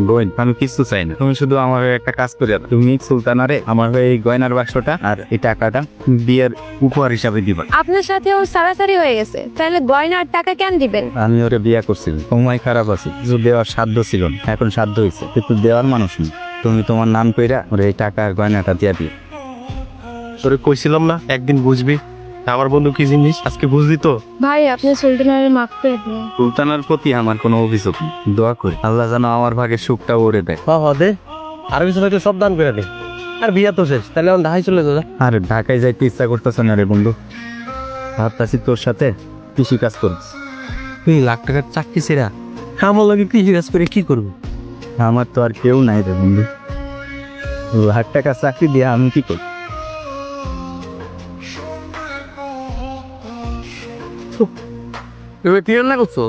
বোন, আমি কিছু চাই না, তুমি শুধু আমার হয়ে একটা কাজ করে দাও। তুমি সুলতানারে আমার হয়ে এই গয়নার বাক্সটা আর এই টাকাটা বিয়ের উপহার হিসাবে দিবা। আপনার সাথে ওর সারাসারি হয়ে গেছে, তাহলে গয়না আর টাকা কেন দিবেন? আমি ওরে বিয়ে করছি, সময় খারাপ আছে, কিছু দেওয়ার সাধ্য ছিল না, এখন সাধ্য হয়েছে, কিন্তু দেওয়ার মানুষ নেই। তুমি তোমার নাম কইরা ওরে এই টাকা আর গয়নাটা দিয়া দিও। তোরে কইছিলাম না একদিন বুঝবি আমার বন্ধু কি জিনিস, আজকে বুঝলি তো। ভাই আপনি সুলতানের মাফ করে দিন। সুলতানার প্রতি আমার কোনো অভিযোগ নেই, দোয়া করি আল্লাহ যেন আমার ভাগে সুখটা ওরে দেয়। দে আর কিছু হয়তো সব দান করে দে। আর বিয়া তো শেষ, তাহলে আমার ঢাকায় চলে যা। আর ঢাকায় যাইতে ইচ্ছা করতেছে না রে বন্ধু, ভাবতাছি তোর সাথে কৃষি কাজ করবি। তুই লাখ টাকার চাকরি ছেড়া আমার লগে কৃষি কাজ করে কি করবি? আমার তো আর কেউ নাই রে বন্ধু, লাখ টাকা চাকরি দিয়ে আমি কি করব? তুমি কি রান্না করছো?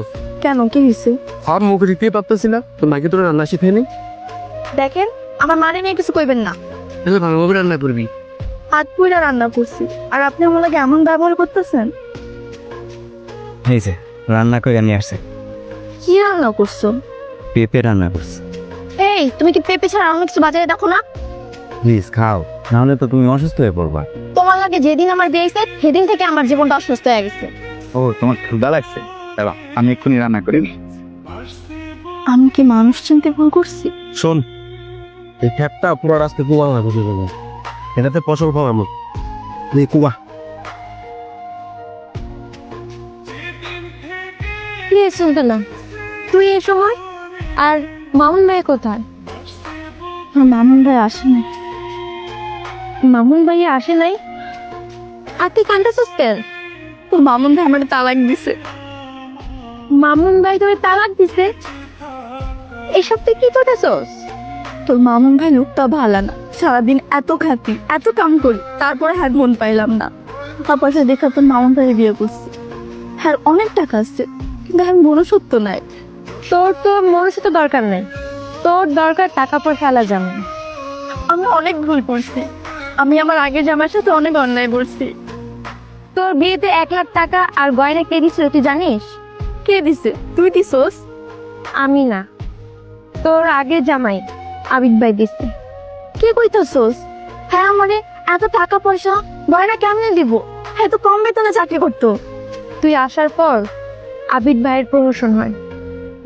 কেন, কি হয়েছে? আর মুখে দিতে পারতেছি না, তো নাকি তোর রান্না শিখে নি? দেখেন, আমার মানে নিয়ে কিছু কইবেন না। তাহলে ভালোভাবে রান্না করবি। হাত পুইরা রান্না করছি, আর আপনি আমার লাগে এমন ব্যবহার করতেছেন। এই যে রান্না করে নিয়ে আসছে, কি রান্না করছো? পেঁপে রান্না করছে। এই, তুমি কি পেঁপে ছাড়া অন্য কিছু বাজারে দেখো না? প্লিজ খাও, নাহলে তো তুমি অসুস্থ হয়ে পড়বা। তোমার লাগে যেদিন আমার বিয়ে হয়েছে সেদিন থেকে আমার জীবনটা অসুস্থ হয়ে গেছে। ও, তোমার ক্ষুধা লাগছে? দাঁড়াও, আমি এক্ষুনি রান্না করি। আমি কি মানুষ চিনতে ভুল করছি? শোন, এই খ্যাপটা পুরো রাস্তা কুয়া না বুঝে দেবো, এটাতে ফসল ফলানো এই কুয়া। কি শুনতে না তুই এই সময়? আর মামুন ভাই কোথায়? মামুন ভাই আসে নাই। মামুন ভাই আসে নাই? আর তুই কান্দাছিস কেন? তোর মামুন ভাই আমার তালাক দিছে। মামুন ভাই তোর তালাক দিছে? এসব তুই কি করতেছস? তোর মামুন ভাই লোকটা ভালো না, সারাদিন এত খাতি এত কাম করি, তারপরে হাত মন পাইলাম না। টাকা পয়সা দেখা তোর মামুন ভাই বিয়ে করছি। হ্যাঁ, অনেক টাকা আছে, কিন্তু আমি মনুষ্যত্ব নাই। তোর তো মনুষ্যত্ব দরকার নেই, তোর দরকার টাকা পয়সা আলা জানো। আমি অনেক ভুল করছি, আমি আমার আগের জামার সাথে অনেক অন্যায় করছি। তোর বিয়েতে 1,00,000 টাকা আর গয়না কে দিছিল তুই জানিস? কে দিছে? তুই দিছস? আমি না, তোর আগের জামাই আবিদ ভাই দিছে। কে কইতাছস? হ্যাঁ, আমারে এত টাকা পয়সা গয়না কেমনে দিব? হ্যাঁ, তো কম বেতনে চাকরি করতো। তুই আসার পর আবিদ ভাইয়ের প্রমোশন হয়,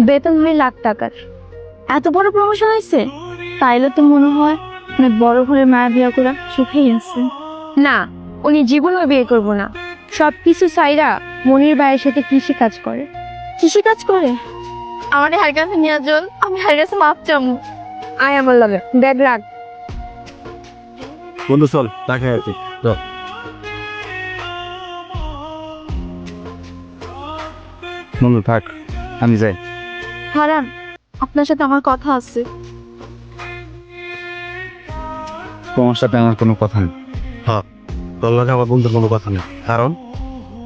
বেতন হয় লাখ টাকার। এত বড় প্রমোশন হয়েছে? তাইলে তো মনে হয় অনেক বড় ঘরে মায়া বিয়া করা সুখেই আছে। না, উনি জীবনেও বিয়ে করবো না, সবকিছু সাইরা মনির ভাইয়ের সাথে কৃষি কাজ করে। কৃষি কাজ করে? আমার হার কাছে নিয়ে চল, আমি হার কাছে মাপ চামু। আয় আমার লাগে, ব্যাগ রাখ। বন্ধু চল দেখা আছে। বন্ধু থাক, আমি যাই। হারান, আপনার সাথে আমার কথা আছে। তোমার সাথে আমার কোনো কথা নেই। হ্যাঁ, তোর লগে আমার বন্ধুর কোনো কথা নেই, কারণ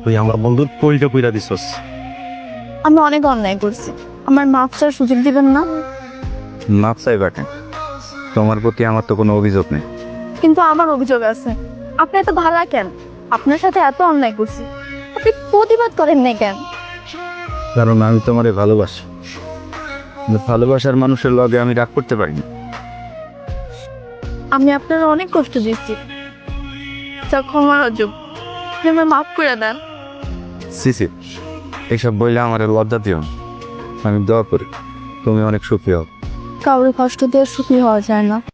তুই আমার বন্ধুর পরিটা কইরা দিছস। আমি অনেক অন্যায় করছি, আমার মাপ চাওয়ার সুযোগ দিবেন না? মাপ চাইবা কেন? তোমার প্রতি আমার তো কোনো অভিযোগ নেই। কিন্তু আমার অভিযোগ আছে। আপনি এত ভালো কেন? আপনার সাথে এত অন্যায় করছি, আপনি প্রতিবাদ করেন না কেন? কারণ আমি তোমারে ভালোবাসি, কিন্তু ভালোবাসার মানুষের লগে আমি রাগ করতে পারি না। আমি আপনার অনেক কষ্ট দিচ্ছি, তা ক্ষমা অযোগ, আমার মাফ করে দেন। সিসি, এইসব বইলে আমার লজ্জা দিও না। আমি দোয়া করি তুমি অনেক সুখী হও। কাউরে কষ্ট দিয়ে সুখী হওয়া যায় না।